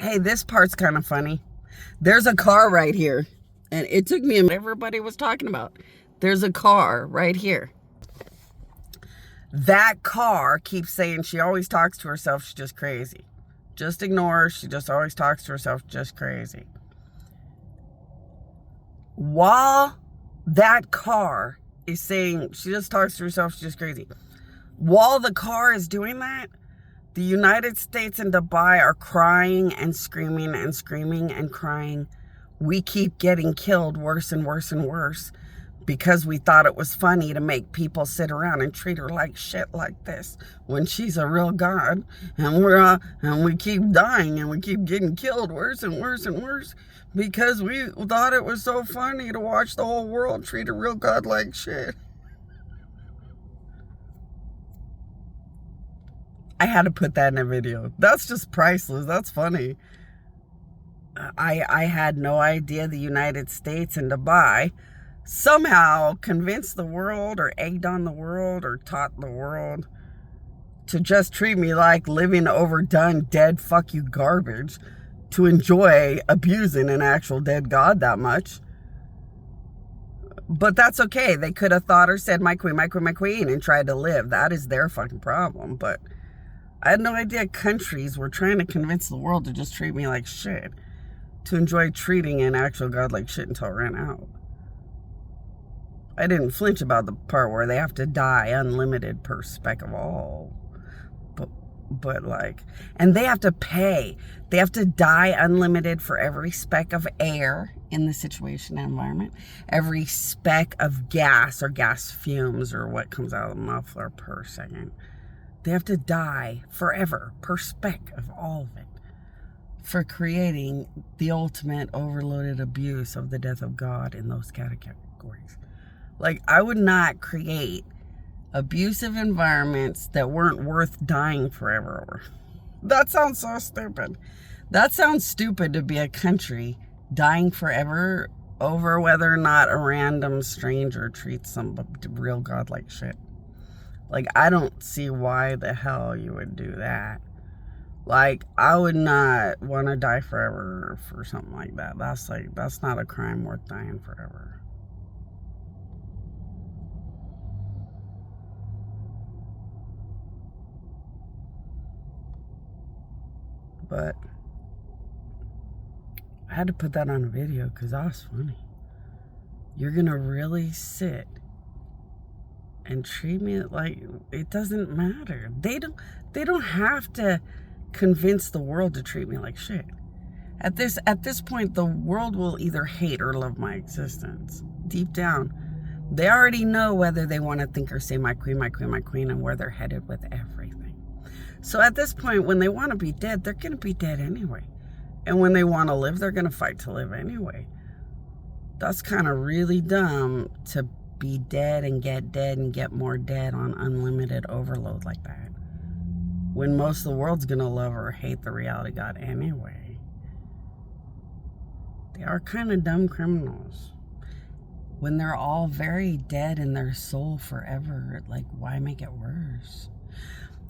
Hey, this part's kind of funny. There's a car right here. And it took me a minute. Everybody was talking about. There's a car right here. That car keeps saying she always talks to herself. She's just crazy. Just ignore her. She just always talks to herself. Just crazy. While that car is saying she just talks to herself. She's just crazy. While the car is doing that, the United States and Dubai are crying and screaming and screaming and crying. We keep getting killed worse and worse and worse because we thought it was funny to make people sit around and treat her like shit like this when she's a real god, and we keep dying and we keep getting killed worse and worse and worse because we thought it was so funny to watch the whole world treat a real god like shit. I had to put that in a video. That's just priceless. That's funny. I had no idea the United States and Dubai somehow convinced the world or egged on the world or taught the world to just treat me like living overdone, dead, fuck you garbage to enjoy abusing an actual dead god that much. But that's okay. They could have thought or said, my queen, my queen, my queen, and tried to live. That is their fucking problem. But I had no idea countries were trying to convince the world to just treat me like shit, to enjoy treating an actual god like shit until it ran out. I didn't flinch about the part where they have to die unlimited per speck of all. But like, and they have to pay. They have to die unlimited for every speck of air in the situation and environment, every speck of gas or gas fumes or what comes out of the muffler per second. They have to die forever per speck of all of it for creating the ultimate overloaded abuse of the death of God in those categories. Like, I would not create abusive environments that weren't worth dying forever over. That sounds so stupid. That sounds stupid to be a country dying forever over whether or not a random stranger treats some real god like shit. Like, I don't see why the hell you would do that. Like, I would not want to die forever for something like that. That's not a crime worth dying forever. But I had to put that on a video because that was funny. You're going to really sit and treat me like it doesn't matter. They don't have to convince the world to treat me like shit. At this point, the world will either hate or love my existence. Deep down, they already know whether they want to think or say my queen, my queen, my queen, and where they're headed with everything. So at this point, when they want to be dead, they're going to be dead anyway. And when they want to live, they're going to fight to live anyway. That's kind of really dumb to be dead and get more dead on unlimited overload like that, when most of the world's gonna love or hate the reality God anyway. They are kind of dumb criminals. When they're all very dead in their soul forever, like, why make it worse?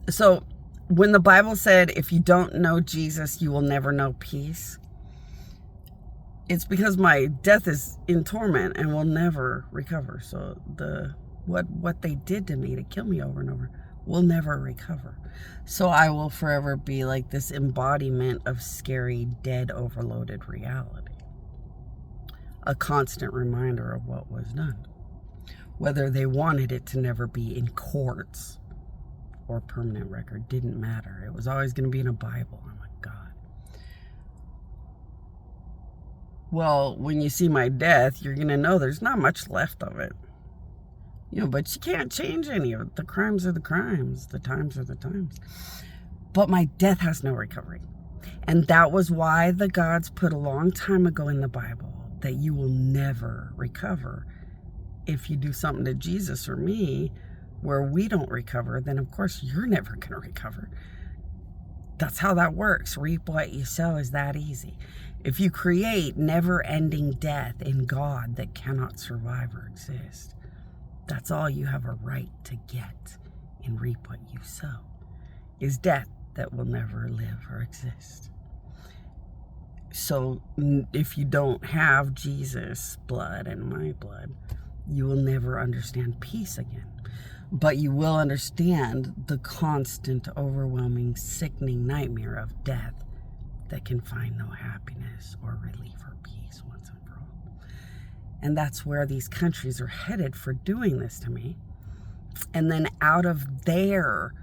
So when the Bible said, if you don't know Jesus, you will never know peace, it's because my death is in torment and will never recover. So what they did to me to kill me over and over will never recover. So I will forever be like this embodiment of scary, dead, overloaded reality. A constant reminder of what was done. Whether they wanted it to never be in courts or permanent record didn't matter. It was always going to be in a Bible. I'm like, God. Well, when you see my death, you're going to know there's not much left of it. You know, but you can't change any of it. The crimes are the crimes. The times are the times. But my death has no recovery. And that was why the gods put a long time ago in the Bible that you will never recover. If you do something to Jesus or me where we don't recover, then of course you're never going to recover. That's how that works. Reap what you sow is that easy. If you create never-ending death in God that cannot survive or exist, that's all you have a right to get and reap what you sow, is death that will never live or exist. So if you don't have Jesus' blood and my blood, you will never understand peace again. But you will understand the constant, overwhelming, sickening nightmare of death that can find no happiness or relief or peace once and for all. And that's where these countries are headed for doing this to me. And then out of their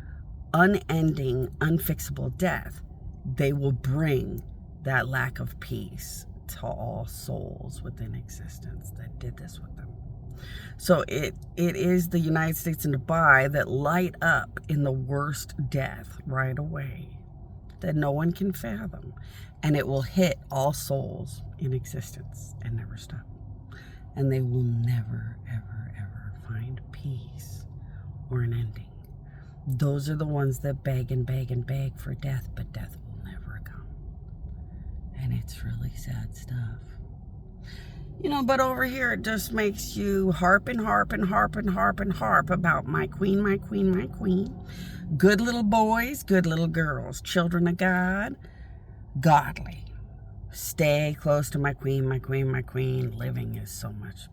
unending, unfixable death, they will bring that lack of peace to all souls within existence that did this with them. So it is the United States and Dubai that light up in the worst death right away that no one can fathom. And it will hit all souls in existence and never stop. And they will never, ever, ever find peace or an ending. Those are the ones that beg and beg and beg for death, but death will never come. And it's really sad stuff. You know, but over here it just makes you harp and harp and harp and harp and harp about my queen, my queen, my queen. Good little boys, good little girls, children of God, godly. Stay close to my queen, my queen, my queen. Living is so much